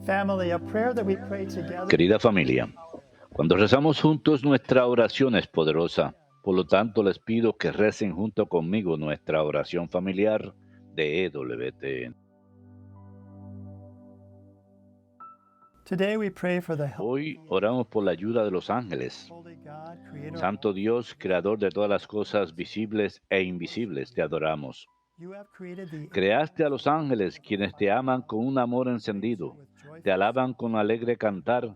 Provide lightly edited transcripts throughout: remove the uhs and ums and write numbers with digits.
Family, a prayer that we pray together. Querida familia, cuando rezamos juntos nuestra oración es poderosa. Por lo tanto, les pido que recen junto conmigo nuestra oración familiar de EWTN. Today we pray for the help Hoy oramos por la ayuda de los ángeles. Holy God, Creator. Santo Dios, Creador de todas las cosas visibles e invisibles, te adoramos. You have created the Creaste a los ángeles, quienes te aman con un amor encendido, te alaban con alegre cantar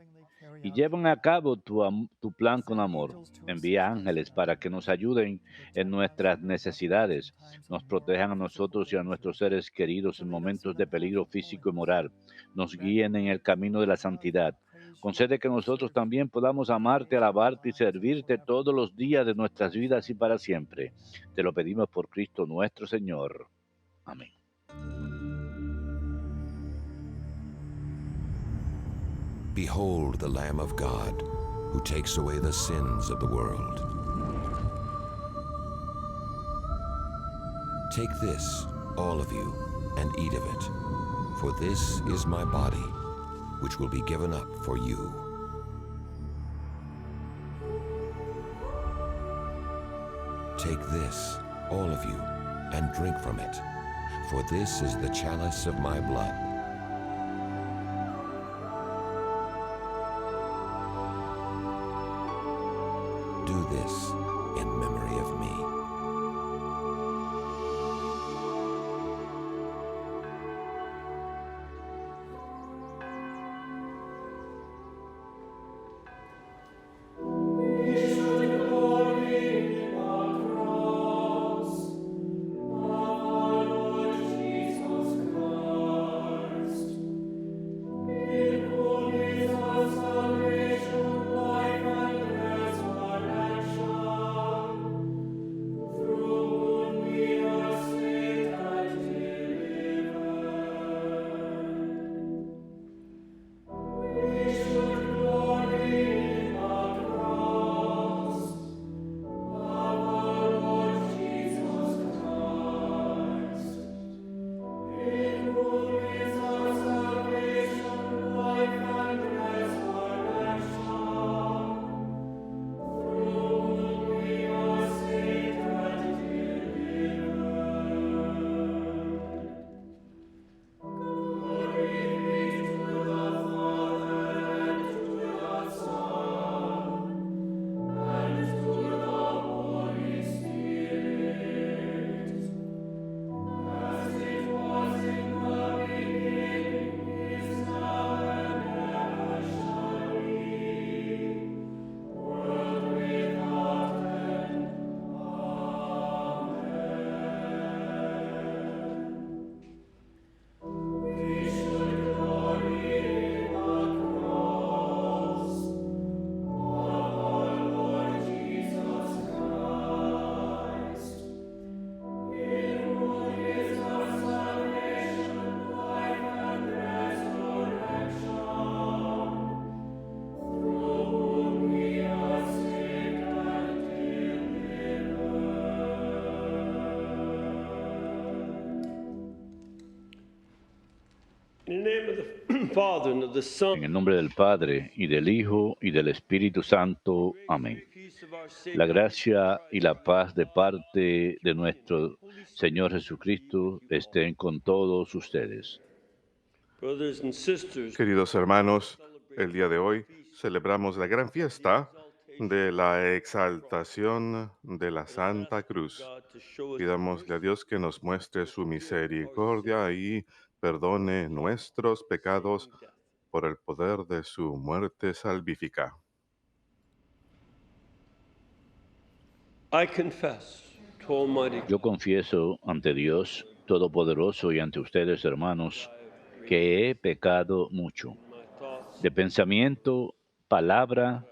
y llevan a cabo tu plan con amor. Envía ángeles para que nos ayuden en nuestras necesidades, nos protejan a nosotros y a nuestros seres queridos en momentos de peligro físico y moral, nos guíen en el camino de la santidad. Concede que nosotros también podamos amarte, alabarte y servirte todos los días de nuestras vidas y para siempre. Te lo pedimos por Cristo nuestro Señor. Amén. Behold the Lamb of God, who takes away the sins of the world. Take this, all of you, and eat of it, for this is my body, which will be given up for you. Take this, all of you, and drink from it, for this is the chalice of my blood. Do this in memory of me. In the name of the Father, and of the Son, En el nombre del Padre, y del Hijo, y del Espíritu Santo. Amén. La gracia y la paz de parte de nuestro Señor Jesucristo estén con todos ustedes. brothers and sisters, Queridos hermanos, el día de hoy celebramos la gran fiesta de la exaltación de la Santa Cruz. Pidámosle a Dios que nos muestre su misericordia y perdone nuestros pecados por el poder de su muerte salvífica. I confess to Almighty Yo confieso ante Dios Todopoderoso y ante ustedes, hermanos, que he pecado mucho, de pensamiento, palabra,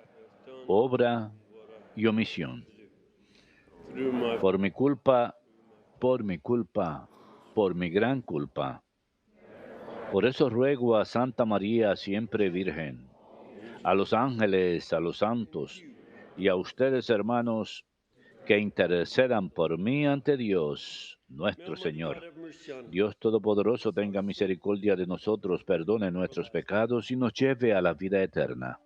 obra y omisión. through my Por mi culpa, por mi gran culpa. Por eso ruego a Santa María, siempre Virgen, a los ángeles, a los santos y a ustedes, hermanos, que intercedan por mí ante Dios. nuestro May Almighty God Señor. have mercy on us. Dios Todopoderoso tenga misericordia de nosotros, perdone nuestros pecados y nos lleve a la vida eterna.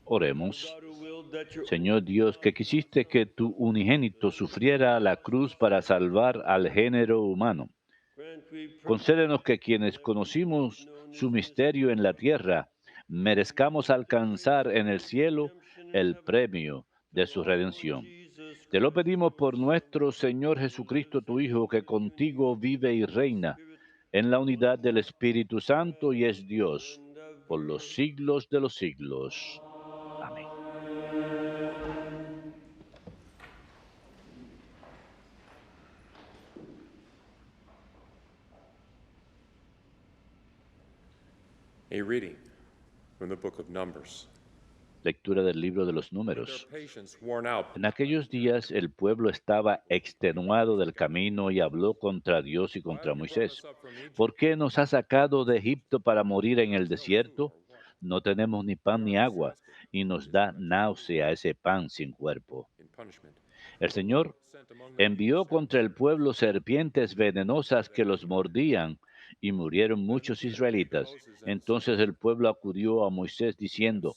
Oremos. God, who willed that your Señor Dios, que quisiste que tu unigénito sufriera la cruz para salvar al género humano, grant, we pray, concédenos que quienes conocimos su misterio en la tierra, merezcamos alcanzar en el cielo el premio de su redención. Jesus Te lo Christ, pedimos por nuestro Señor Jesucristo, tu Hijo, que contigo vive y reina en la unidad del Espíritu Santo y es Dios por los siglos de los siglos. Amén. A reading from the book of Numbers. Lectura del libro de los Their Números. patience worn out, En aquellos días el pueblo estaba extenuado del camino y habló contra Dios y contra Moisés. ¿Por qué nos has sacado de Egipto para morir en el desierto? No tenemos ni pan ni agua, y nos da náusea ese pan sin cuerpo. in punishment. El Señor envió contra el pueblo serpientes venenosas que los mordían, y murieron muchos israelitas. Entonces el pueblo acudió a Moisés diciendo: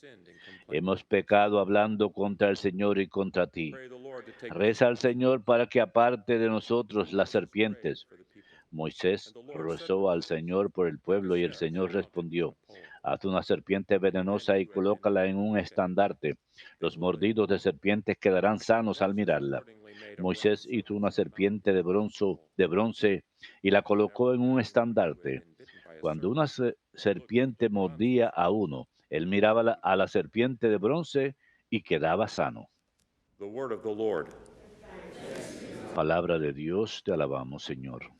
hemos pecado hablando contra el Señor y contra ti. Pray the Lord to take Reza al Señor para que aparte de nosotros las serpientes. for the people. Moisés rezó al Señor por el pueblo y el Señor respondió: haz una serpiente venenosa y colócala en un estandarte. Los mordidos de serpientes quedarán sanos al mirarla. Moisés hizo una serpiente de bronce y la colocó en un estandarte. Cuando una serpiente mordía a uno, él miraba a la serpiente de bronce y quedaba sano. The word of the Lord. Palabra de Dios, te alabamos, Señor.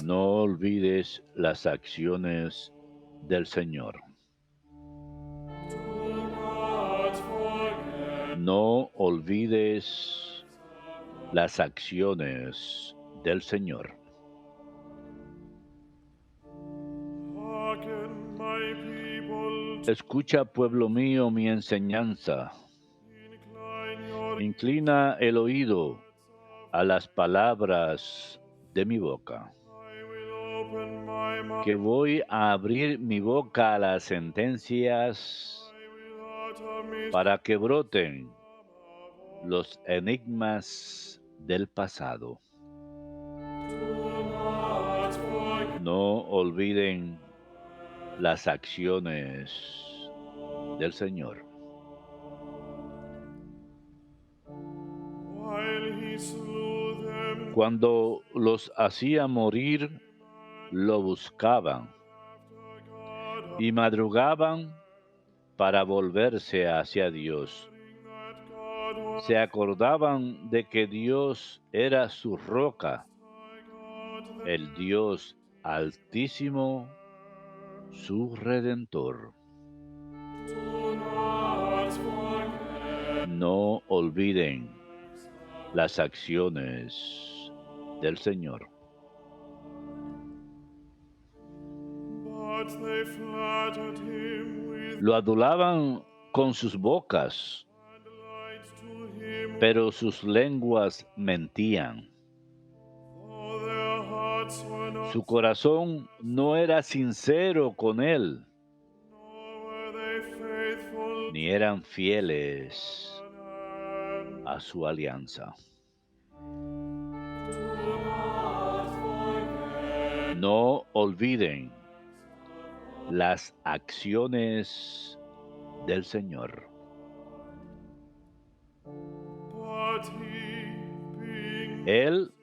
No olvides las acciones del Señor. No olvides las acciones del Señor. Escucha, pueblo mío, mi enseñanza. Inclina el oído a las palabras de mi boca. Que voy a abrir mi boca a las sentencias para que broten los enigmas del pasado. No olviden las acciones del Señor. Cuando los hacía morir, lo buscaban y madrugaban para volverse hacia Dios. Se acordaban de que Dios era su roca, el Dios Altísimo, su Redentor. No olviden las acciones del Señor. Lo adulaban con sus bocas, pero sus lenguas mentían. Su corazón no era sincero con él, ni eran fieles a su alianza. No olviden las acciones del Señor. Él,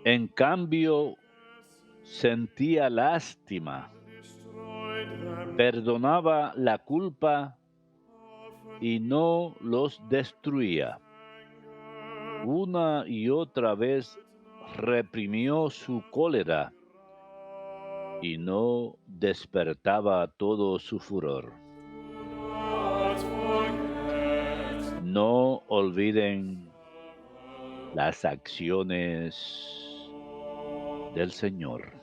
en cambio, sentía lástima, perdonaba la culpa y no los destruía. Una y otra vez reprimió su cólera y no despertaba todo su furor. No olviden las acciones del Señor.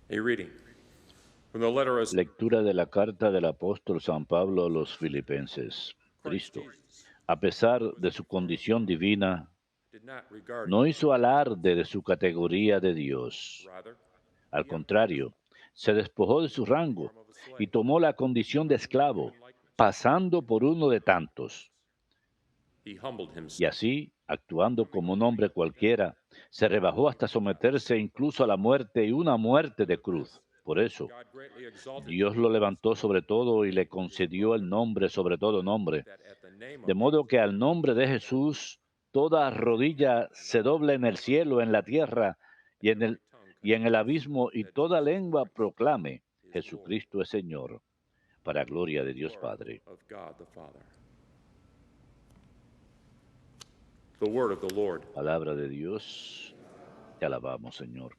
A reading from the letter of Lectura de la carta del apóstol San Pablo a los Filipenses. Cristo, a pesar de su condición divina, did not regard no hizo alarde de su categoría de Dios. rather Al contrario, se despojó de su rango y tomó la condición de esclavo, pasando por uno de tantos. he humbled Y himself así, actuando como un hombre cualquiera, se rebajó hasta someterse incluso a la muerte y una muerte de cruz. Por eso, God greatly exalted Dios lo levantó sobre todo y le concedió el nombre sobre todo nombre, that at the name de of modo que al nombre de Jesús toda rodilla se doble en el cielo, en la tierra y en el abismo, y toda lengua proclame: Jesucristo es Señor, para gloria de Dios Padre. of God the Father. The word of the Lord. Palabra de Dios, te alabamos, Señor.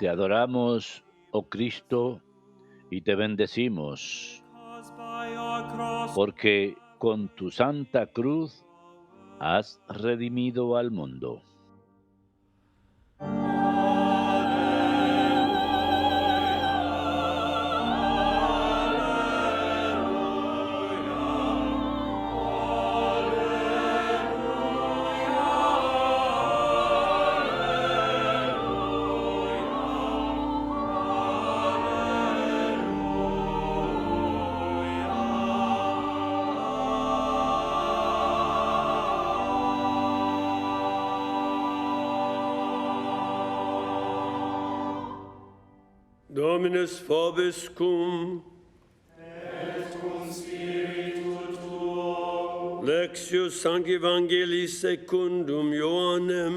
Te adoramos, oh Cristo, y te bendecimos, porque con tu santa cruz has redimido al mundo. Dominus vobiscum. Lectio Sancti Evangelii secundum Ioannem.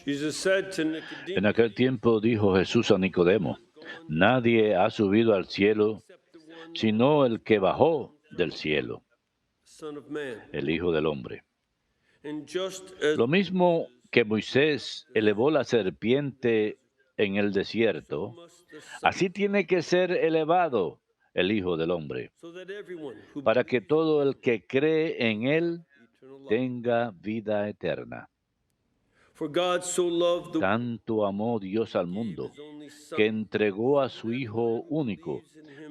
Jesus said to En Nicodemus, aquel tiempo dijo Jesús a Nicodemo, nadie ha subido al cielo sino el que bajó del cielo, Son of Man. el Hijo del Hombre. And just as Lo mismo que Moisés elevó la serpiente en el desierto, must the Son, así tiene que ser elevado el Hijo del Hombre, so that everyone who para que todo el que cree en él eternal life. tenga vida eterna. For God so loved the Tanto amó Dios al mundo, his only Son, que entregó a su Hijo único,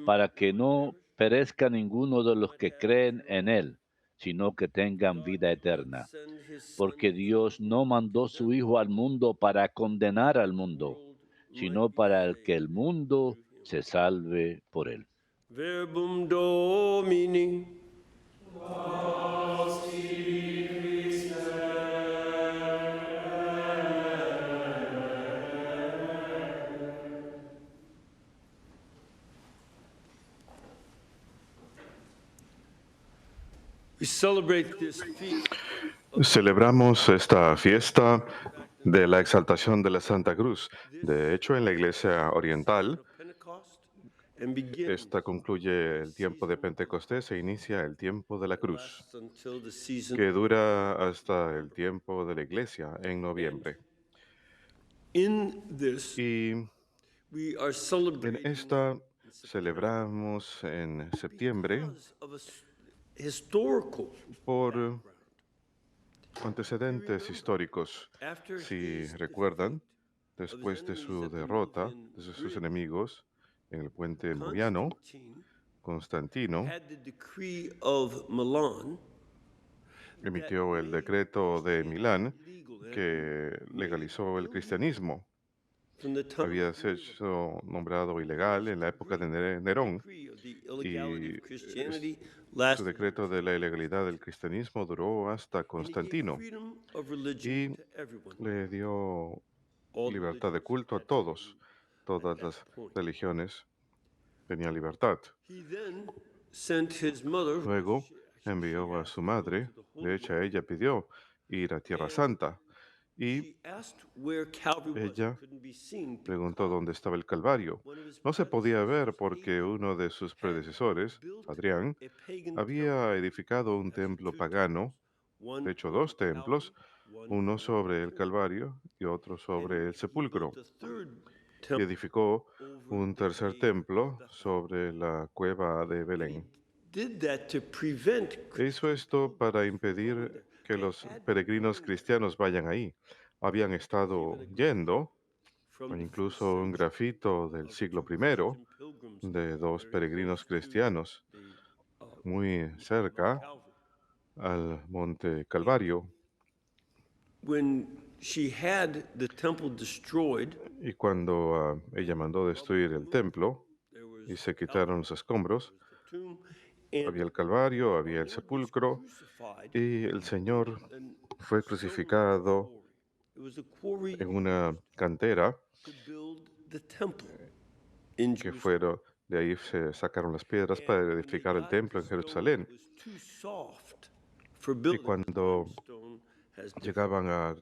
para que no perezca ninguno de los que creen en él, sino que tengan vida eterna. send his Son Porque Dios no mandó su Hijo al mundo para condenar al mundo, sino para el que el mundo se salve por él. Verbum Domini. We celebrate this feast Celebramos esta fiesta de la exaltación de la Santa Cruz. De hecho, en la Iglesia Oriental, of Pentecost and begin esta concluye el tiempo de Pentecostés e inicia el tiempo de la cruz, lasts until the season. que dura hasta el tiempo de la Iglesia en noviembre. In this, Y we are en celebrating esta celebramos en septiembre because of a historical por antecedentes históricos. after Si his recuerdan, después de su derrota de sus enemigos en el puente Moviano, Constantine Constantino had the decree of Milan emitió el decreto de Milán que legalizó el cristianismo. from the time Había sido nombrado ilegal en la época de Nerón. decree of the illegality Y of Christianity su lasted decreto de la ilegalidad del cristianismo duró hasta and he gave Constantino freedom of religion y to everyone. le dio All libertad de religions culto a had todos. Todas that las point. religiones tenían libertad. He then sent his mother, Luego envió a su madre, de hecho ella pidió ir a Tierra Santa y she asked where Calvary was. It ella couldn't be seen preguntó dónde estaba el Calvario. one of his No se podía ver predecessors, porque uno de sus predecesores, built Adrián, a pagan temple, había edificado un templo pagano, one de hecho over dos Calvary, templos, one uno over sobre el the Calvario y otro sobre el And he sepulcro. built a third Y temple edificó over un the tercer cave templo of Bethel. sobre la cueva de And he Belén. did that to prevent Hizo esto para impedir que los peregrinos cristianos vayan ahí. Habían estado yendo, from o the incluso first un century grafito del of siglo two I Christian pilgrims de dos very peregrinos close to cristianos the, muy cerca Calvary. al monte Calvario. When she had the temple destroyed, Y cuando ella mandó destruir el templo there was y se quitaron los escombros, the tomb, and había el Calvario, había el Lord was sepulcro crucified y el Señor in fue silver crucificado quarry. It was a quarry en una cantera to build the temple in que Jerusalem. fueron, de ahí se sacaron las piedras para And when they edificar el got templo en the stone, Jerusalén. it was too soft for Y building. cuando Limestone has different- llegaban a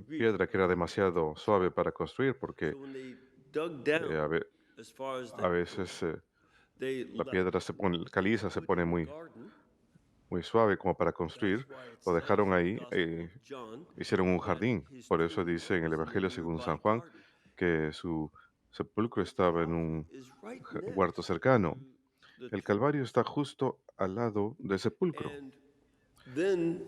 piedra que era demasiado suave para construir, porque So when they dug down a as far as a veces they la left piedra se pone, caliza se pone muy, garden muy suave como para construir, lo dejaron ahí, hicieron un jardín. Por eso dice en el Evangelio según San Juan que su sepulcro estaba en un huerto cercano. El Calvario está justo al lado del sepulcro. And then,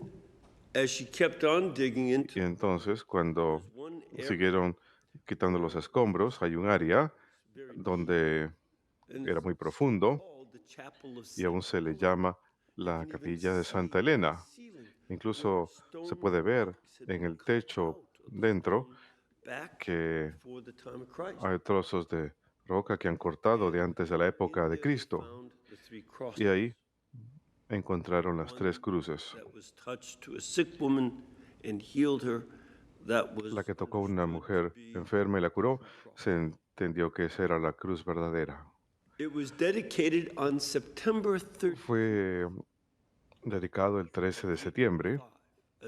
as she kept on digging into Y entonces, cuando there's one area siguieron quitando los escombros, hay un área very deep, donde and era muy it's profundo called the Chapel of y Saint aún se le Helena. llama You la can even capilla de see Santa in the Elena. ceiling where Incluso se stone puede ver blocks had en been el cut techo out of the dentro stone back que before the time of Christ. hay trozos de roca que han cortado de antes de la época In de there they Cristo. found the three Y crosses. ahí encontraron las tres One cruces. that was touched to a sick woman and healed her. That was La que tocó a una understood to mujer be enferma y la curó, the cross. se entendió que esa era la cruz verdadera. It was dedicated on September 30th, Fue dedicado el 13 de septiembre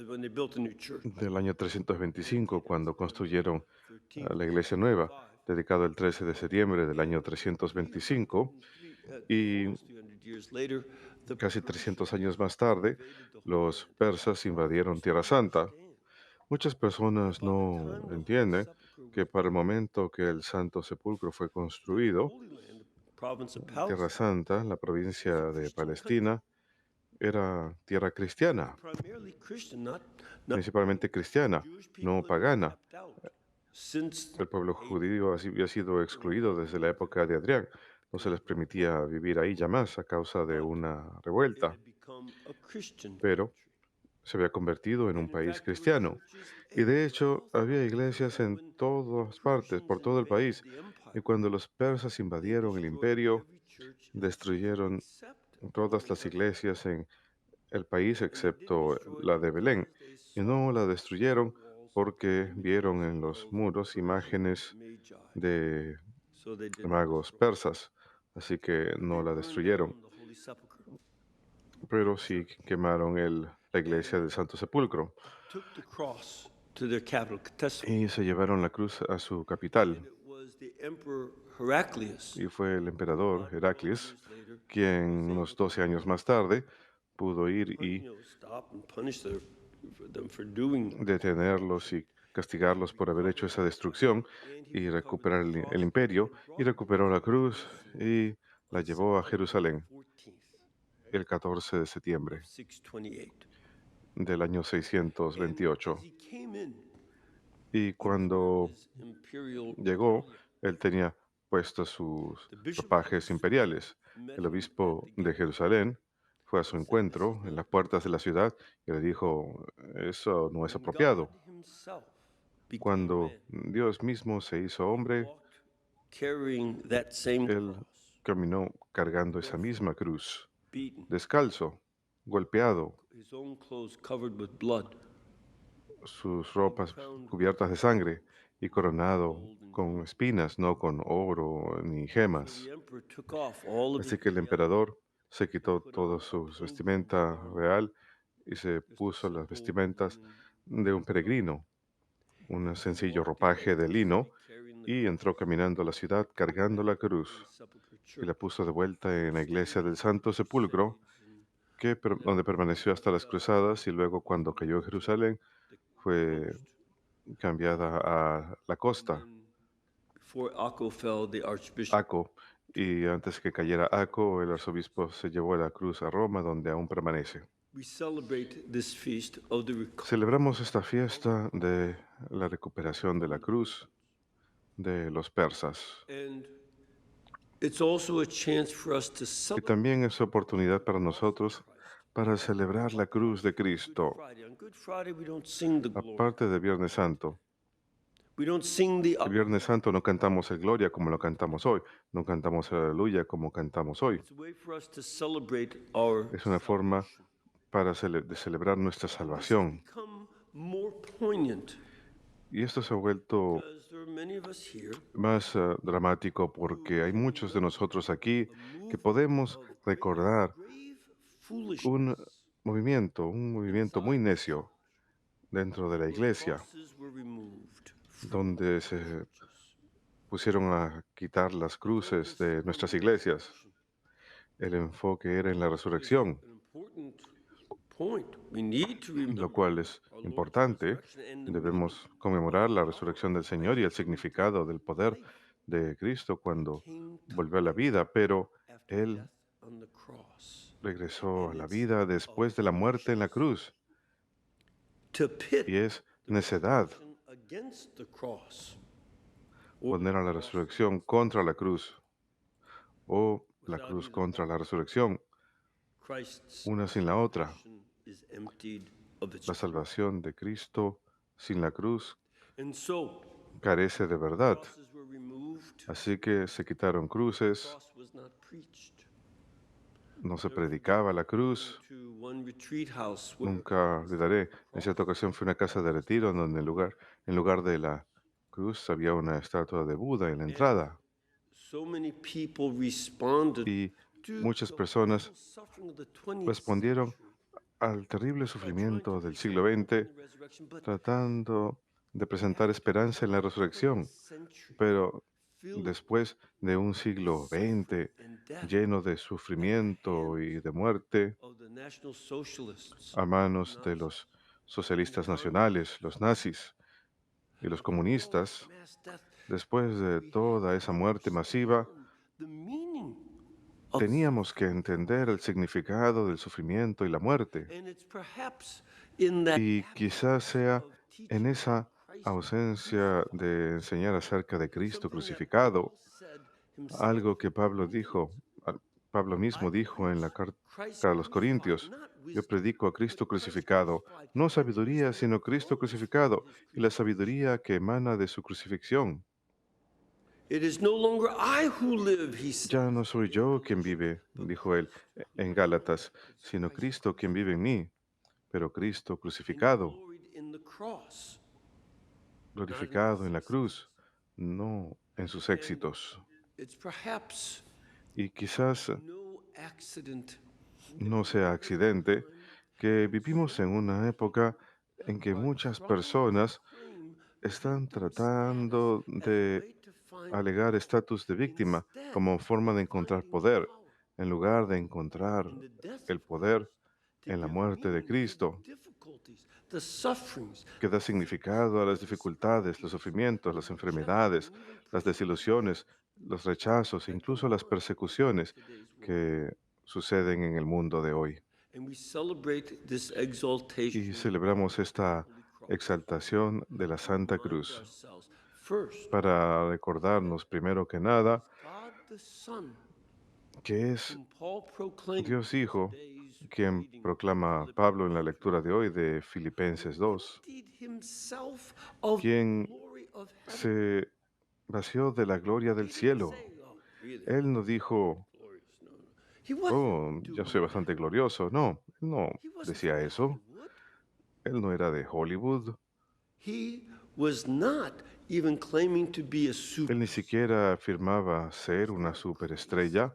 when they built a new church. del año 325, cuando construyeron 13th, la iglesia nueva, dedicado el 13 de septiembre del año 325, y almost 300 years later, the casi Persians 300 años más tarde, invaded the Holy los Land. persas invadieron Tierra Santa. Muchas personas By the no time the Holy entienden Sepulchre que was para el momento que el Santo Sepulcro fue construido, Holy Land, the province of Tierra Palestine, Santa, la provincia de Palestina, era tierra cristiana, primarily Christian, not principalmente cristiana, Jewish people no had been pagana. kept out since El pueblo judío había sido excluido desde la época de Adrián. No se les permitía vivir ahí ya más a causa de una it revuelta, had become a Christian pero country. se había convertido en un And in país fact, there were cristiano. churches Y de everywhere hecho, all había throughout the iglesias area. en When todas partes, Persians por todo el invaded país. the empire, Y cuando los persas they invadieron el destroyed imperio, every church destruyeron except todas only las Bethlehem. iglesias en el país And they didn't excepto destroy la it de Belén. because they Y saw no la on the destruyeron walls porque images vieron en los of muros Persian imágenes magi. de So they didn't magos destroy it. persas, así que But no they la burned destruyeron, down the Holy Sepulchre pero sí quemaron la iglesia and del Santo Sepulcro took the cross to their capital, Ctesiphon. y se llevaron la cruz a su capital. And it was the Emperor Heraclius, Y fue el emperador about 12 Heraclius years later, quien was able unos to 12 años más tarde pudo ir you y know, stop and punish them for doing. detenerlos y castigarlos por haber hecho esa destrucción And he y recovered recuperar the el cross imperio, and y brought it recuperó la to cruz Jerusalem y la on llevó a September Jerusalén 14th el 14 de of septiembre 628. del año And 628. as he came in, Y he put on cuando his imperial llegó, regalia. él tenía puestos sus The bishop of ropajes Jerusalem imperiales. met El him at obispo the de gate Jerusalén fue a su and said, "This is encuentro en not las puertas de la ciudad y le dijo, eso no es when apropiado. God himself became Cuando man. Dios mismo se hizo He hombre, walked carrying that same él cross, caminó cargando esa barefoot, misma cruz, beaten, descalzo, golpeado, his own clothes covered with blood, sus ropas cubiertas de sangre y coronado con espinas, no con oro ni So gemas. the emperor took off all of his Así que el royalty emperador se and quitó put toda on a su pilgrim's vestimenta garment, real y se just a puso las simple vestimentas linen de un garment. peregrino, un He sencillo walked into ropaje de the lino, city carrying the y cross, entró caminando a la ciudad cargando la cruz Holy Sepulchre y la Church, puso de vuelta en la iglesia del stayed Santo through the Sepulcro, Crusades and donde permaneció hasta las cruzadas, y luego cuando cayó Jerusalén the fue coast. cambiada a la And costa, then before Akko fell, the archbishop. Aco, y antes que cayera Aco, el arzobispo se llevó la cruz a Roma, donde aún permanece. We celebrate this feast of the recovery. Celebramos esta fiesta de la recuperación de la cruz de los persas, And it's also a chance for us to y celebrate también es oportunidad para nosotros para celebrar la cruz de Good Cristo. Friday. On Good Friday, we don't sing the glory. Aparte de Viernes Santo, We don't sing the el Viernes Santo no cantamos el Gloria como lo cantamos hoy, no cantamos el Aleluya como cantamos hoy. It's a way for us to celebrate our Es una forma salvation. para de celebrar nuestra This has salvación. become more poignant Y esto se ha vuelto because there are many of us here más dramático porque hay muchos de nosotros aquí que podemos recordar grave foolishness un movimiento muy necio dentro de la where iglesia, crosses were removed from donde se churches. pusieron a quitar las cruces Focus de on nuestras the iglesias. resurrection El enfoque era en la is resurrección. an important point. We need to lo remember cual es our Lord's importante. resurrection and the Debemos conmemorar la resurrección del Señor y el significado del poder de Cristo cuando came to volvió a la vida, pero after Él death on the cross. regresó a And la it's vida después de la muerte en la cruz, to pit y es the necedad resurrection against the cross. Or poner a la resurrección contra la cruz o la without cruz either contra one, la resurrección, Christ's una sin la otra. salvation is emptied of its La truth. salvación de Cristo sin la cruz And so, carece de verdad. crosses were removed, Así que se quitaron cruces, cross was not preached. no se predicaba la cruz. To one retreat house where Nunca olvidaré, en cierta ocasión fui a una casa de retiro en donde en lugar de la cruz había una estatua de Buda en la entrada. so many people responded Y to muchas the personas horrible suffering of the 20th respondieron century al terrible by trying sufrimiento to del present siglo hope in XX, the resurrection, but tratando de presentar esperanza en la resurrección. century Pero filled después de un siglo XX and death lleno de sufrimiento y de muerte of the National Socialists, a manos de los socialistas nacionales, los nazis y los comunistas, mass death, después de toda esa muerte masiva, the meaning of teníamos que entender el significado del sufrimiento y la muerte. and it's perhaps in that Y quizás sea of en teaching esa Christ ausencia de enseñar acerca de Cristo something that crucificado, Paul said himself algo que Pablo in dijo, Pablo mismo dijo en la carta Christ a los crucified, Corintios: not yo wisdom, predico a Cristo but Christ crucificado, crucified. no And sabiduría, wisdom sino Cristo flows from crucificado, his y la crucifixion. sabiduría que emana de su crucifixión. It is no longer I who live, he said. Ya no soy yo quien vive, dijo él en Gálatas, sino Cristo quien vive en mí, pero Cristo crucificado, Gloried in the cross. glorificado en la cruz, no en sus éxitos. It's perhaps Y quizás no accident no sea accidente que vivimos en una época en que muchas personas están tratando de alegar estatus de víctima como forma de encontrar poder, en lugar de encontrar el poder en la muerte de Cristo, the sufferings, que da significado a las dificultades, los sufrimientos, las enfermedades, las desilusiones, los rechazos, incluso las persecuciones que suceden en el mundo de hoy. and we celebrate this Y exaltation celebramos esta exaltación de la Santa Cruz ourselves. First, para recordarnos primero que nada God the Son, que es whom Paul proclaimed Dios Hijo today's quien reading, proclama Pablo en la lectura de hoy de Filipenses 2, emptied himself of the quien glory of heaven. se vació de la gloria del cielo. Say, oh, really Él no dijo, glorious. No, no. He wasn't oh, yo soy bastante glorioso. No, él no he wasn't decía from eso. Hollywood. Él no era de Hollywood. He was not even claiming to be a Él ni siquiera afirmaba ser una superestrella.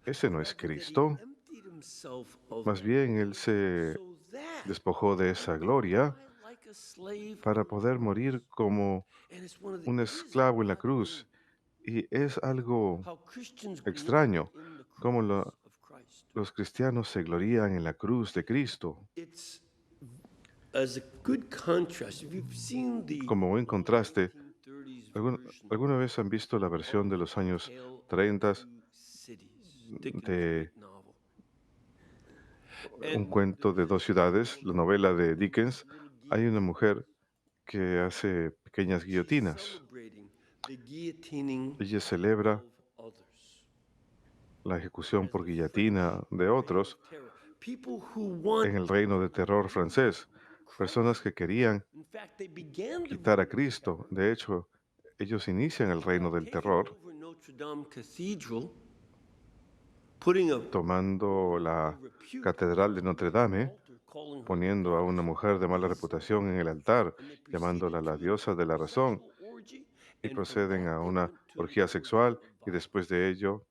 Ese no es Cristo. emptied himself of Más bien, Él se so that despojó de esa gloria I, like a slave, para poder morir como and it's one of the un esclavo en la cruz. Y es algo how Christians extraño glory in the cómo cross of Christ. los cristianos se glorían en la cruz de Cristo. It's as a good contrast. If you've seen the Como buen contraste, 1930s ¿alguna, version alguna vez han visto la versión de los años Tale of 30 Two Cities, Dickens' de great novel. un cuento de dos ciudades, la novela de Dickens? Hay una mujer que hace pequeñas guillotinas. Celebrating the guillotining Ella celebra of others. la ejecución por guillotina de otros Terror. People who want, en el reino de terror francés. Personas que querían in fact, they began the quitar a Cristo. De hecho, ellos inician el reino del taking terror over Notre Dame Cathedral, putting a tomando la catedral de Notre Dame, altar, calling her poniendo a una mujer de mala reputación en el altar, llamándola la diosa de la razón, orgy, y and from proceden that a they una went to orgía sexual, y después de ello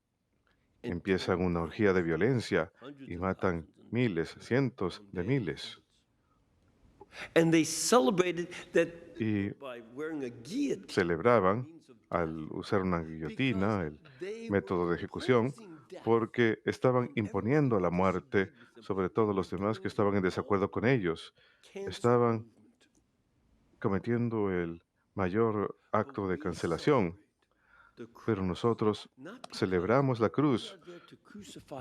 empiezan una orgía de violencia y matan miles, cientos de miles. And they celebrated that Y by wearing a guillotine, celebraban means of al usar una guillotina, el they método de were ejecución, cleansing porque estaban imponiendo la muerte sobre todos los demás que estaban en desacuerdo con ellos. Estaban cometiendo el mayor acto de cancelación. Pero nosotros celebramos la cruz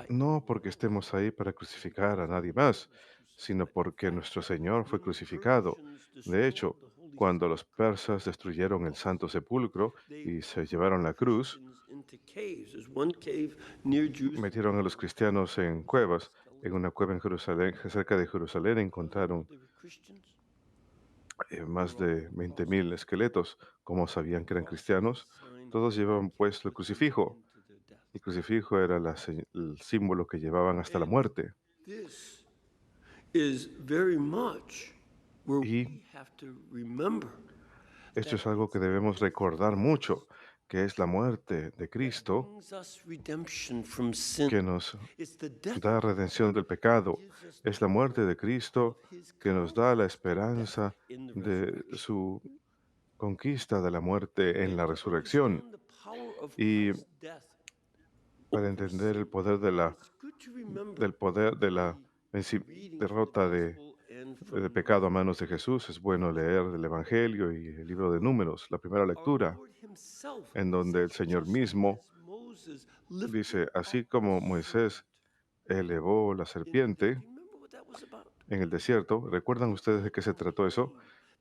no porque estemos ahí para crucificar a nadie más, sino porque nuestro Señor fue crucificado. De hecho, cuando los persas destruyeron el Santo Sepulcro y se llevaron la cruz, metieron a los cristianos en cuevas. En una cueva en Jerusalén, cerca de Jerusalén, encontraron más de 20.000 esqueletos. ¿Cómo sabían que eran cristianos? Todos llevaban puesto el crucifijo. El crucifijo era el símbolo que llevaban hasta la muerte. Y esto es algo que debemos recordar mucho, que es la muerte de Cristo que nos da redención del pecado. Es la muerte de Cristo que nos da la esperanza de su conquista de la muerte en la resurrección. Y para entender el poder de la derrota del pecado a manos de Jesús, es bueno leer el Evangelio y el libro de Números, la primera lectura, en donde el Señor mismo dice, así como Moisés elevó la serpiente en el desierto. ¿Recuerdan ustedes de qué se trató eso?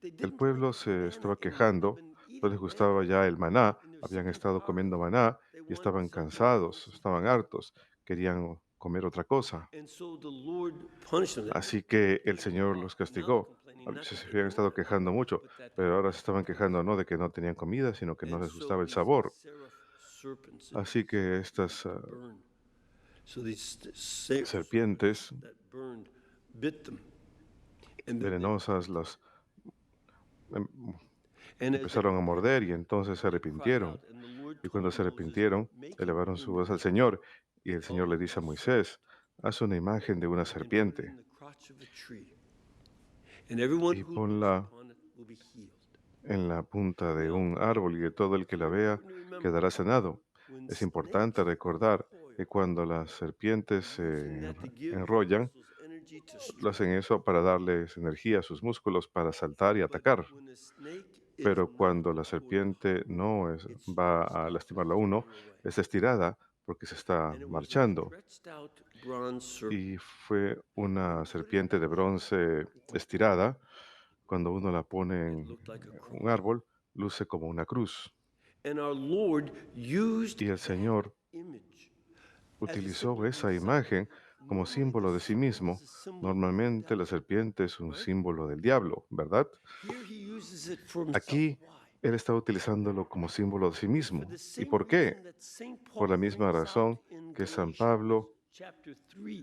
El pueblo se estaba quejando, no les gustaba ya el maná, habían estado comiendo maná y estaban cansados, estaban hartos, querían comer otra cosa. Así que el Señor los castigó. A veces se habían estado quejando mucho, pero ahora se estaban quejando no de que no tenían comida, sino que no les gustaba el sabor. Así que estas serpientes venenosas las empezaron a morder y entonces se arrepintieron. Y cuando se arrepintieron, elevaron su voz al Señor. Y el Señor le dice a Moisés, haz una imagen de una serpiente y ponla en la punta de un árbol y todo el que la vea quedará sanado. Es importante recordar que cuando las serpientes se enrollan, lo hacen eso para darles energía a sus músculos para saltar y atacar. Pero cuando la serpiente no va a lastimarlo a uno, es estirada porque se está marchando. Y fue una serpiente de bronce estirada. Cuando uno la pone en un árbol, luce como una cruz. Y el Señor utilizó esa imagen como símbolo de sí mismo. Normalmente la serpiente es un símbolo del diablo, ¿verdad? Aquí Él está utilizándolo como símbolo de sí mismo. ¿Y por qué? Por la misma razón que San Pablo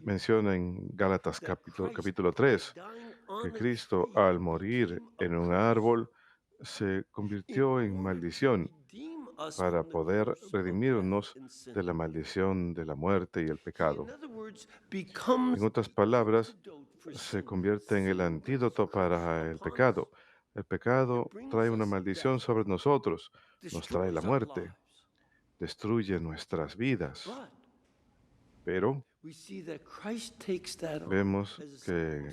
menciona en Gálatas capítulo 3, que Cristo al morir en un árbol se convirtió en maldición para poder redimirnos de la maldición de la muerte y el pecado. En otras palabras, se convierte en el antídoto para el pecado. El pecado trae una maldición sobre nosotros, nos trae la muerte, destruye nuestras vidas. Pero vemos que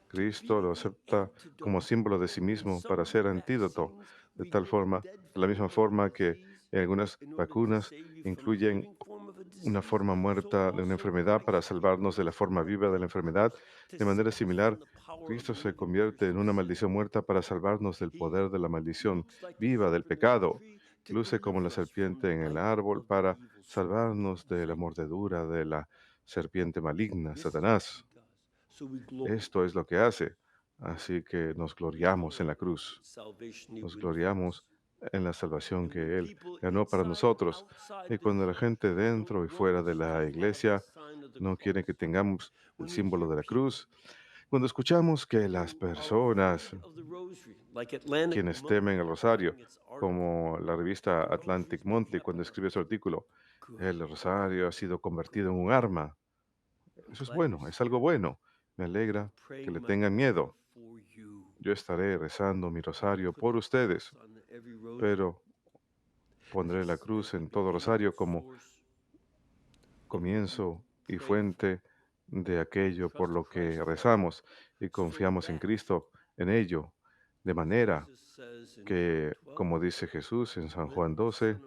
Cristo lo acepta como símbolo de sí mismo para ser antídoto, de tal forma, de la misma forma que en algunas vacunas incluyen una forma muerta de una enfermedad para salvarnos de la forma viva de la enfermedad. De manera similar, Cristo se convierte en una maldición muerta para salvarnos del poder de la maldición viva del pecado. Luce como la serpiente en el árbol para salvarnos de la mordedura de la serpiente maligna, Satanás. Esto es lo que hace. Así que nos gloriamos en la cruz. Nos gloriamos en la salvación que Él ganó para nosotros. Y cuando la gente dentro y fuera de la iglesia no quiere que tengamos el símbolo de la cruz, cuando escuchamos que las personas, quienes temen el rosario, como la revista Atlantic Monthly cuando escribe su artículo, el rosario ha sido convertido en un arma. Eso es bueno, es algo bueno. Me alegra que le tengan miedo. Yo estaré rezando mi rosario por ustedes, pero pondré la cruz en todo rosario como comienzo y fuente de aquello por lo que rezamos y confiamos en Cristo, en ello, de manera que, como dice Jesús en San Juan 12,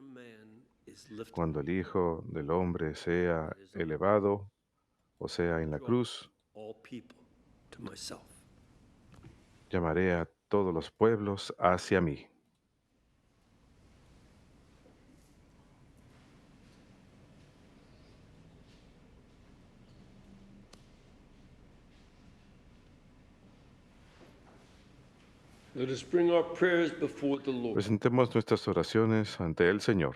cuando el Hijo del Hombre sea elevado, o sea, en la cruz, all people to myself. llamaré a todos los pueblos hacia mí. Let us bring our prayers before the Lord. Presentemos nuestras oraciones ante el Señor.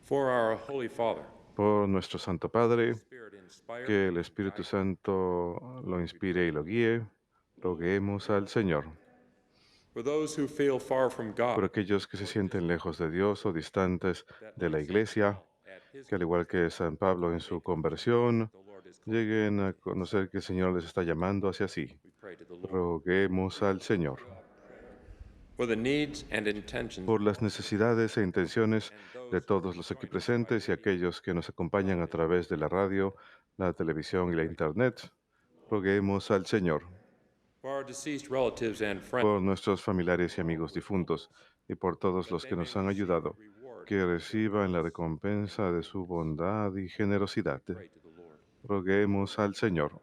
For our Holy Father, Por nuestro Santo Padre, Spirit inspired, que el Espíritu Santo lo inspire y lo guíe, roguemos al Señor. for those who feel far from Por God, aquellos que se sienten lejos de Dios o distantes de la Iglesia, at His que al igual que San Pablo en su conversión, the Lord is calling. lleguen a conocer que el Señor les está llamando hacia sí. We pray to the Lord. Roguemos al Señor. For the needs and intentions Por las necesidades e intenciones de todos los aquí presentes y aquellos que nos acompañan a través de la radio, la televisión y la Internet, roguemos al Señor. for our deceased relatives and friends, Por nuestros familiares y amigos difuntos y por todos los que nos han ayudado, que reciban la recompensa de su bondad y generosidad. pray to the Lord. Roguemos al Señor.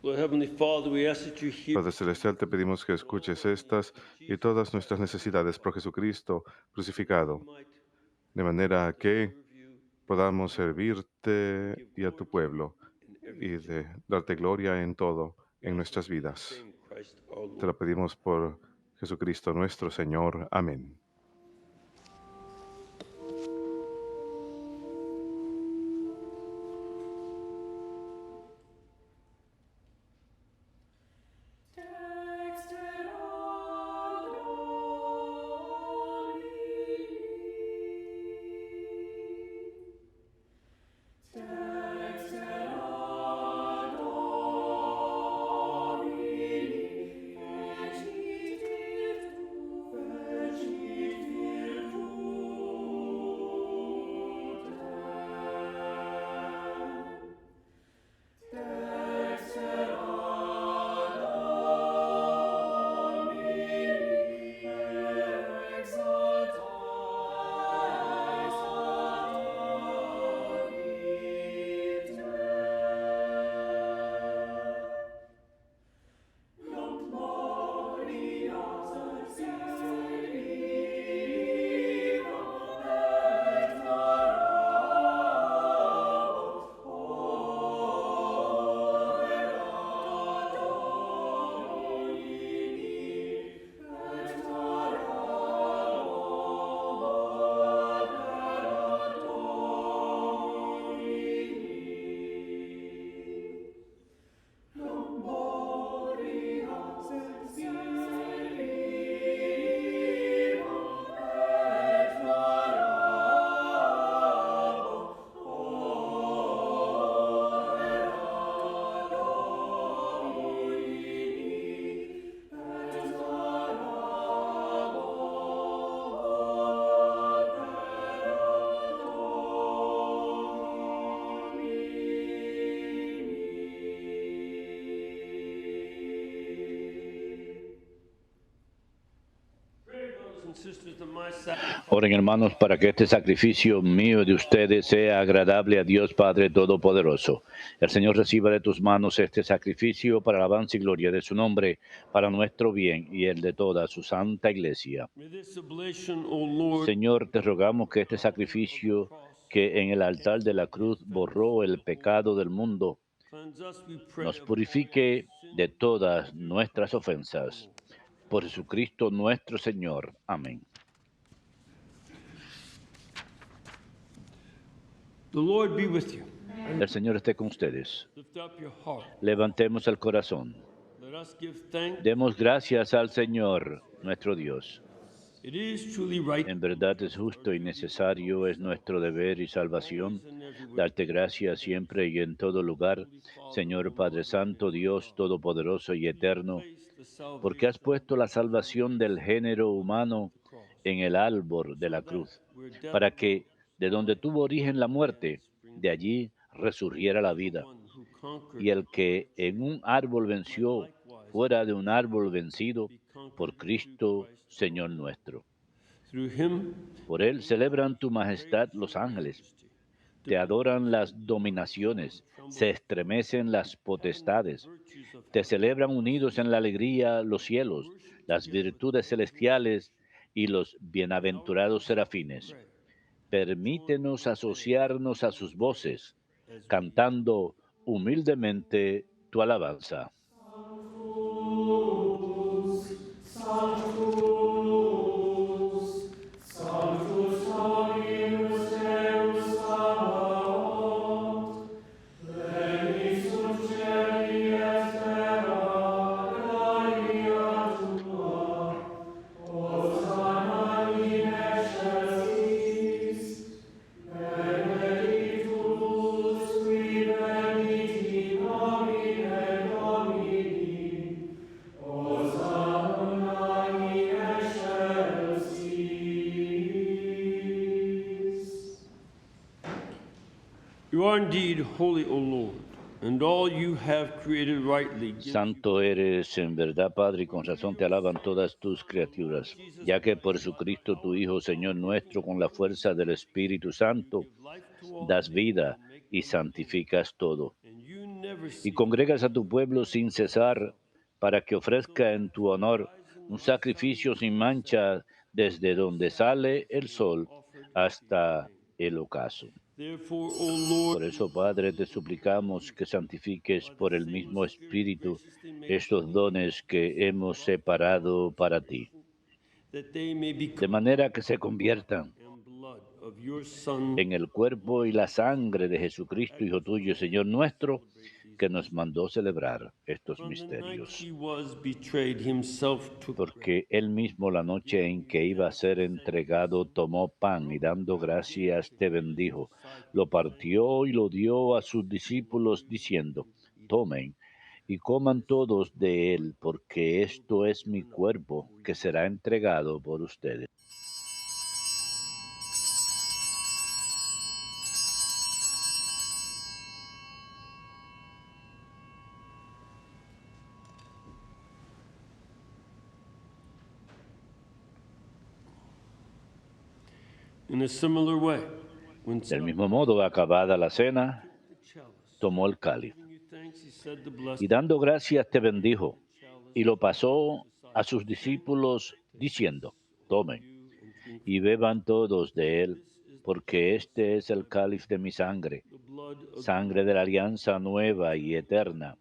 Lord Heavenly Father, we ask that you hear Padre Celestial, te pedimos que escuches estas y todas nuestras necesidades por Jesucristo crucificado, de manera que podamos servirte y a tu pueblo y de darte gloria en todo en nuestras vidas. in Christ our Te Lord. lo pedimos por Jesucristo nuestro Señor. Amén. Oren, hermanos, para que este sacrificio mío de ustedes sea agradable a Dios Padre Todopoderoso. El Señor reciba de tus manos este sacrificio para alabanza y gloria de su nombre, para nuestro bien y el de toda su santa iglesia. May this oblation, O Lord, Señor, te rogamos que este sacrificio que en el altar de la cruz borró el pecado del mundo, cleanse us, we pray, nos of purifique de todas nuestras ofensas. Por Jesucristo nuestro Señor. Amén. the Lord be with you. El Señor esté con ustedes. Lift up your heart. Levantemos el corazón. Let us give thanks. Demos gracias al Señor, nuestro Dios. It is truly right En verdad es justo y necesario, es nuestro deber y salvación, darte gracias siempre y en todo lugar, Señor Padre Santo, Dios Todopoderoso y Eterno, porque has puesto la salvación del género humano en el árbol de la cruz, para que de donde tuvo origen la muerte, de allí resurgiera la vida. Y el que en un árbol venció, fuera de un árbol vencido, por Cristo, Señor nuestro. Por él celebran tu majestad los ángeles, te adoran las dominaciones, se estremecen las potestades, te celebran unidos en la alegría los cielos, las virtudes celestiales y los bienaventurados serafines. Permítenos asociarnos a sus voces, cantando humildemente tu alabanza. You are indeed holy, O Lord, and all you have created rightly. Santo eres en verdad, Padre, y con razón te alaban todas tus criaturas, ya que por Jesucristo tu Hijo, Señor nuestro, con la fuerza del Espíritu Santo, das vida y santificas todo. Y congregas a tu pueblo sin cesar, para que ofrezca en tu honor un sacrificio sin mancha desde donde sale el sol hasta el ocaso. Por eso, Padre, te suplicamos que santifiques por el mismo Espíritu estos dones que hemos separado para ti, de manera que se conviertan en el cuerpo y la sangre de Jesucristo, Hijo tuyo, Señor nuestro, que nos mandó celebrar estos misterios. Porque él mismo, la noche en que iba a ser entregado, tomó pan y dando gracias te bendijo, lo partió y lo dio a sus discípulos diciendo: tomen y coman todos de él, porque esto es mi cuerpo que será entregado por ustedes. In a similar way, when Del mismo modo, acabada la cena, tomó el cáliz y dando gracias te bendijo y lo pasó a sus discípulos diciendo: tomen y beban todos de él, porque este es el cáliz de mi sangre, sangre de la alianza nueva y eterna,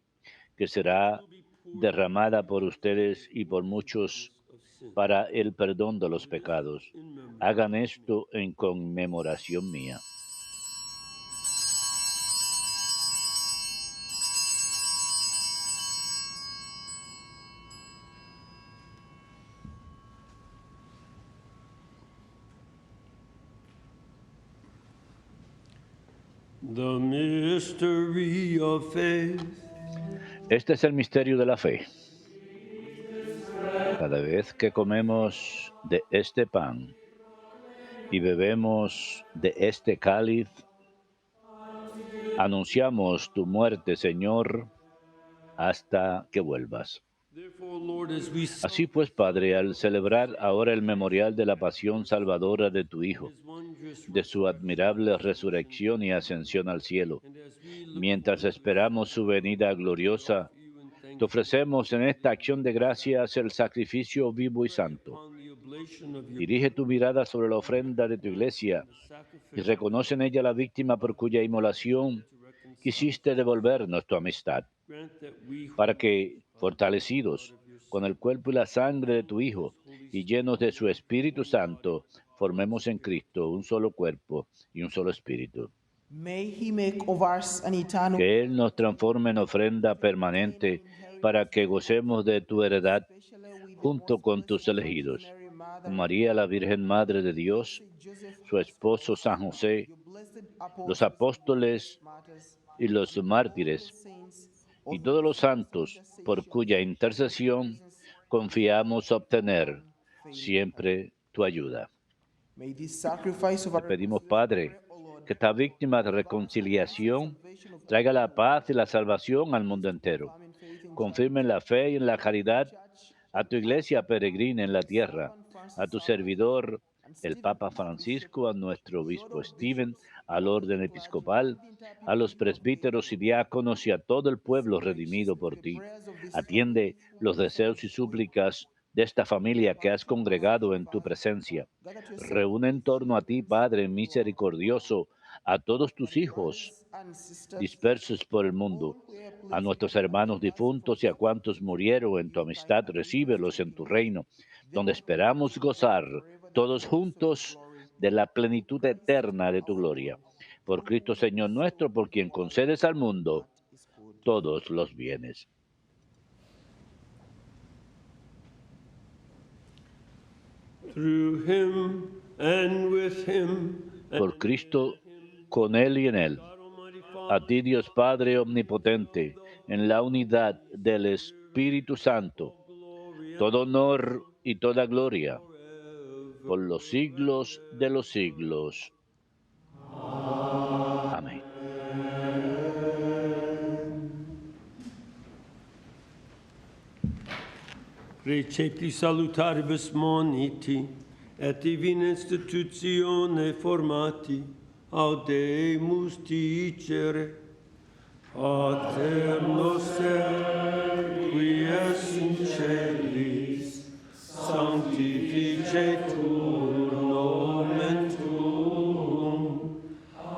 que será derramada por ustedes y por muchos para el perdón de los pecados. Hagan esto en conmemoración mía. the mystery of faith. Este es el misterio de la fe. Cada vez que comemos de este pan y bebemos de este cáliz, anunciamos tu muerte, Señor, hasta que vuelvas. Therefore, Lord, as we Así pues, Padre, al celebrar ahora el memorial de la pasión salvadora de tu Hijo, de su admirable resurrección y ascensión al cielo, mientras esperamos su venida gloriosa, te ofrecemos en esta acción de gracias el sacrificio vivo y santo. Dirige tu mirada sobre la ofrenda de tu iglesia y reconoce en ella la víctima por cuya inmolación quisiste devolvernos tu amistad, para que, fortalecidos con el cuerpo y la sangre de tu Hijo y llenos de su Espíritu Santo, formemos en Cristo un solo cuerpo y un solo espíritu. May he make of us an eternal Que Él nos transforme en ofrenda permanente para que gocemos de tu heredad junto con tus elegidos, con María la Virgen Madre de Dios, su esposo San José, los apóstoles y los mártires, y todos los santos, por cuya intercesión confiamos obtener siempre tu ayuda. May this sacrifice of Te our pedimos, Padre, que esta víctima de reconciliación traiga la paz y la salvación al mundo entero. Confirme en la fe y en la caridad a tu iglesia peregrina en la tierra, a tu servidor, el Papa Francisco, a nuestro obispo Stephen, al orden episcopal, a los presbíteros y diáconos y a todo el pueblo redimido por ti. Atiende los deseos y súplicas de esta familia que has congregado en tu presencia. Reúne en torno a ti, Padre misericordioso, a todos tus hijos dispersos por el mundo, a nuestros hermanos difuntos y a cuantos murieron en tu amistad, recíbelos en tu reino, donde esperamos gozar todos juntos de la plenitud eterna de tu gloria. Por Cristo Señor nuestro, por quien concedes al mundo todos los bienes. Through him and with him. Por Cristo, con Él y en Él. A ti, Dios Padre omnipotente, en la unidad del Espíritu Santo, todo honor y toda gloria, por los siglos de los siglos. Amén. Recepti salutaribus moniti, et divina institutione formati, audemus dicere, Pater noster, qui es in celis, sanctificetur nomen tuum,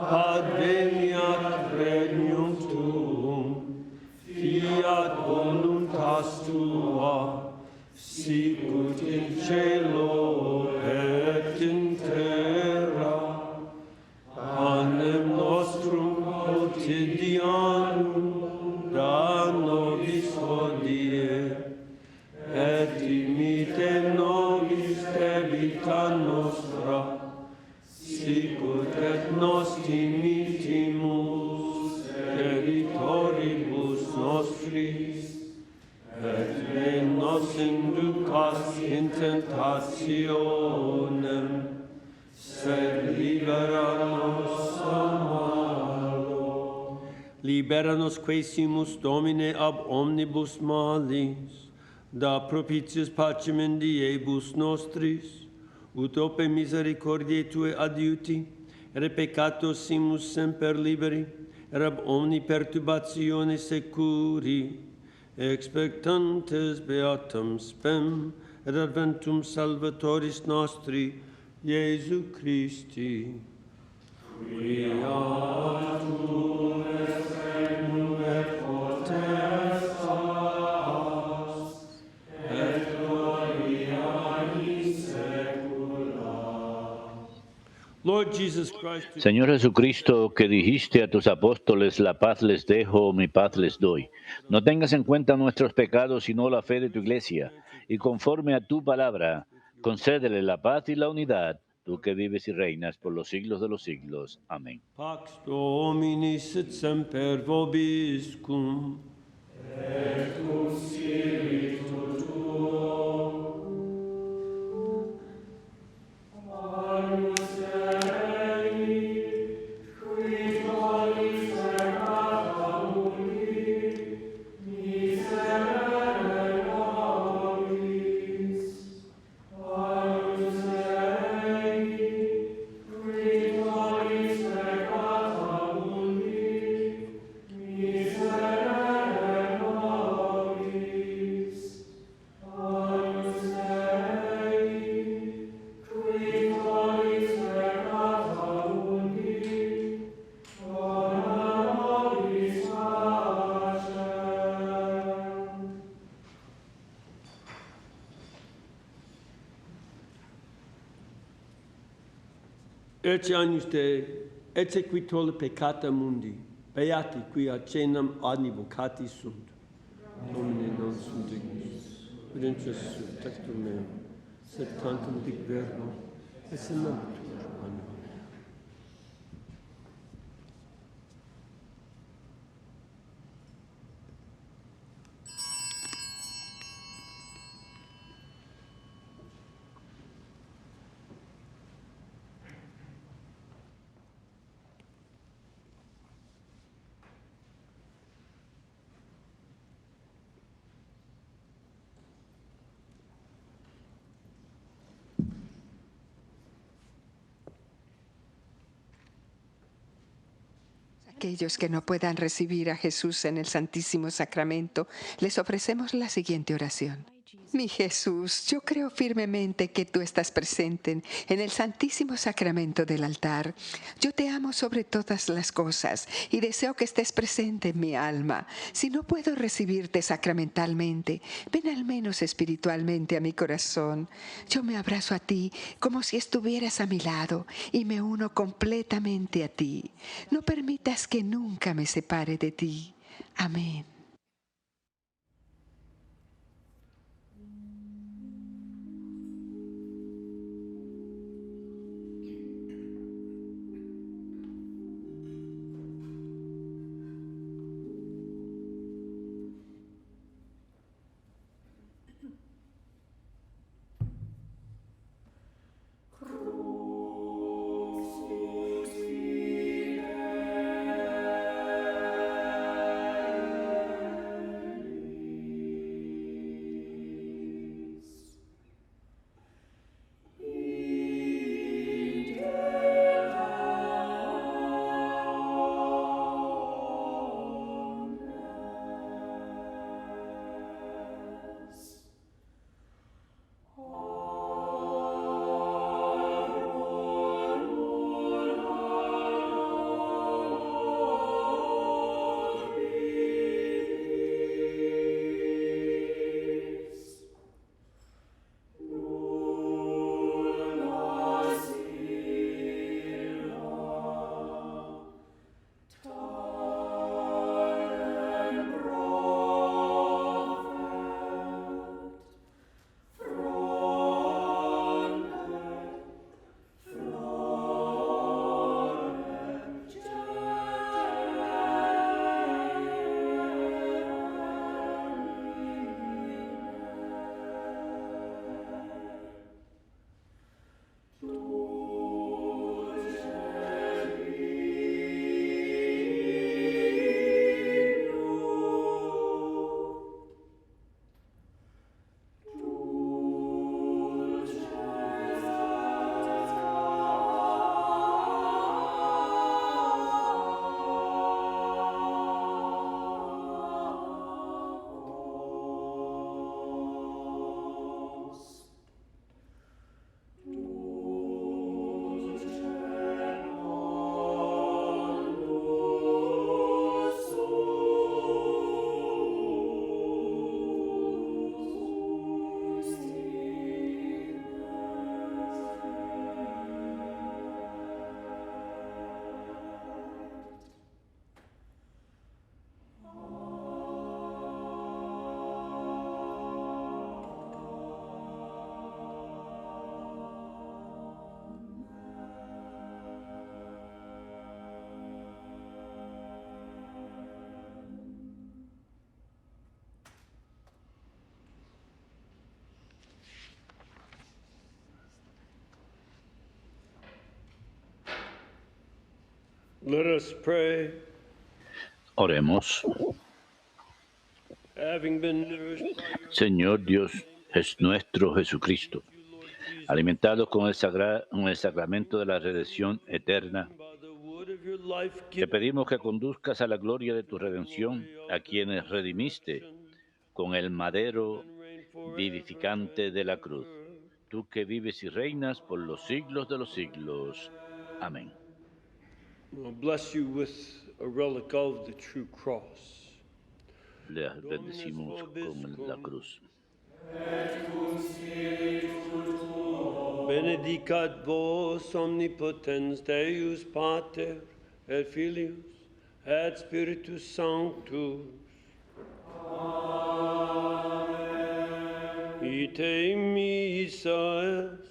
adveniat regnum tuum, fiat voluntas tua, sicut in cielo et in terra. Panem nostrum quotidianum da nobis hodie, et imite nobis debita nostra, sicut et nos dimitimus debitoribus nostris, et ne nos inducas in tentationem, sed libera nos a malo. Libera nos quaesimus, Domine, ab omnibus malis, da propitius pacem in diebus nostris, ut ope misericordiae Tue adiuti, et peccatos simus semper liberi, et ab omni perturbatione securi, expectantes beatam spem, et adventum Salvatoris nostri, Iesu Christi. Creatum et regnum et potestas, et gloria in saecula. Lord Jesus Christ, Señor Jesucristo, que dijiste a tus apóstoles, la paz les dejo, mi paz les doy. No tengas en cuenta nuestros pecados, sino la fe de tu iglesia. Y conforme a tu palabra, concédele la paz y la unidad, tú que vives y reinas por los siglos de los siglos. Amén. Pax Domini sit semper vobiscum. Ecce agnus Dei, ecce qui tolle peccata mundi, beati qui a cenam advocati sunt. Domine non sunt dignus, redemptus textum meum, sed tantum dic verbo, et senabitur. Amen. aquellos que no puedan recibir a Jesús en el Santísimo Sacramento, les ofrecemos la siguiente oración. Mi Jesús, yo creo firmemente que tú estás presente en el Santísimo Sacramento del altar. Yo te amo sobre todas las cosas y deseo que estés presente en mi alma. Si no puedo recibirte sacramentalmente, ven al menos espiritualmente a mi corazón. Yo me abrazo a ti como si estuvieras a mi lado y me uno completamente a ti. No permitas que nunca me separe de ti. Amén. Let us pray. Oremos. Having been nourished by your Señor Dios es nuestro Jesucristo, alimentados con el sacramento de la redención eterna, by the word of your life te pedimos que conduzcas a la gloria de tu redención a quienes redimiste con el madero vivificante de la cruz. Tú que vives y reinas por los siglos de los siglos. Amén. I'll bless you with a relic of the true cross. Le bendecimos con la cruz. Benedicat vos omnipotens Deus Pater et Filius et Spiritus Sanctus. Amen. Ite missa est.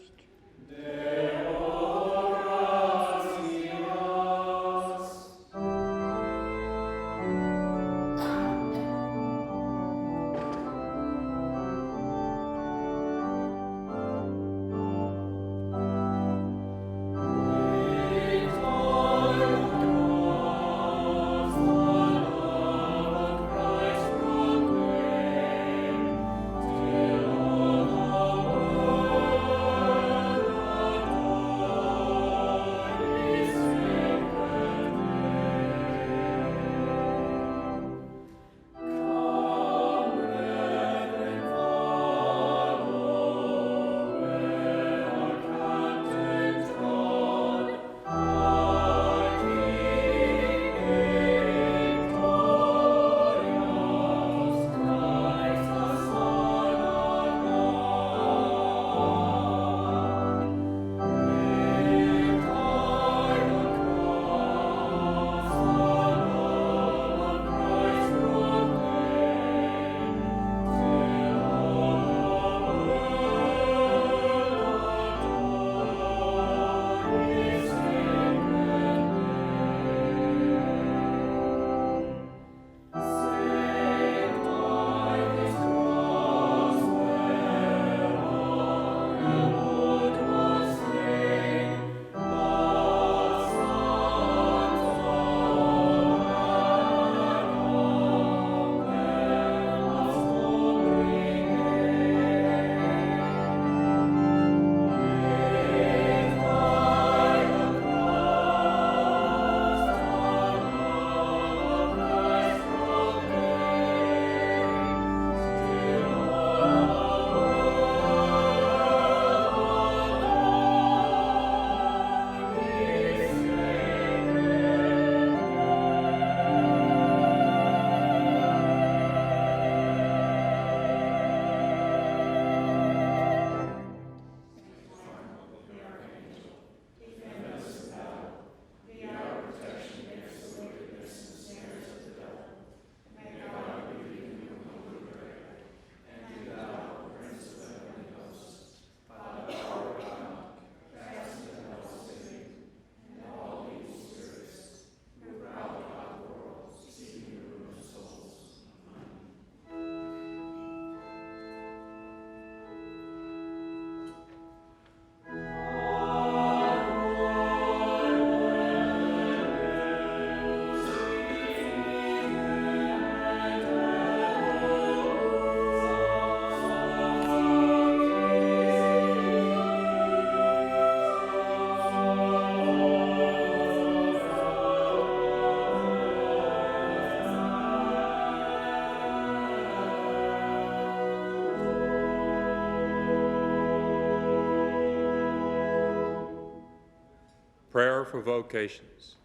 Prayer for vocations.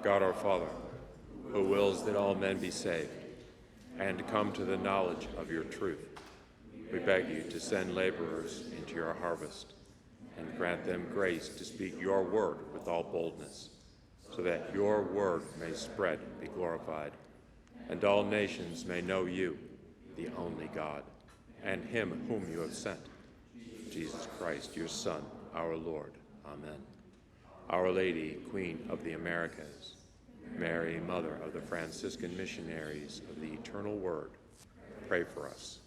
God our Father, who wills that all men be saved and come to the knowledge of your truth, we beg you to send laborers into your harvest and grant them grace to speak your word with all boldness, so that your word may spread and be glorified, and all nations may know you, the only God, and him whom you have sent, Jesus Christ, your Son, our Lord. Amen. Our Lady, Queen of the Americas, Mary, Mother of the Franciscan missionaries of the Eternal Word, pray for us.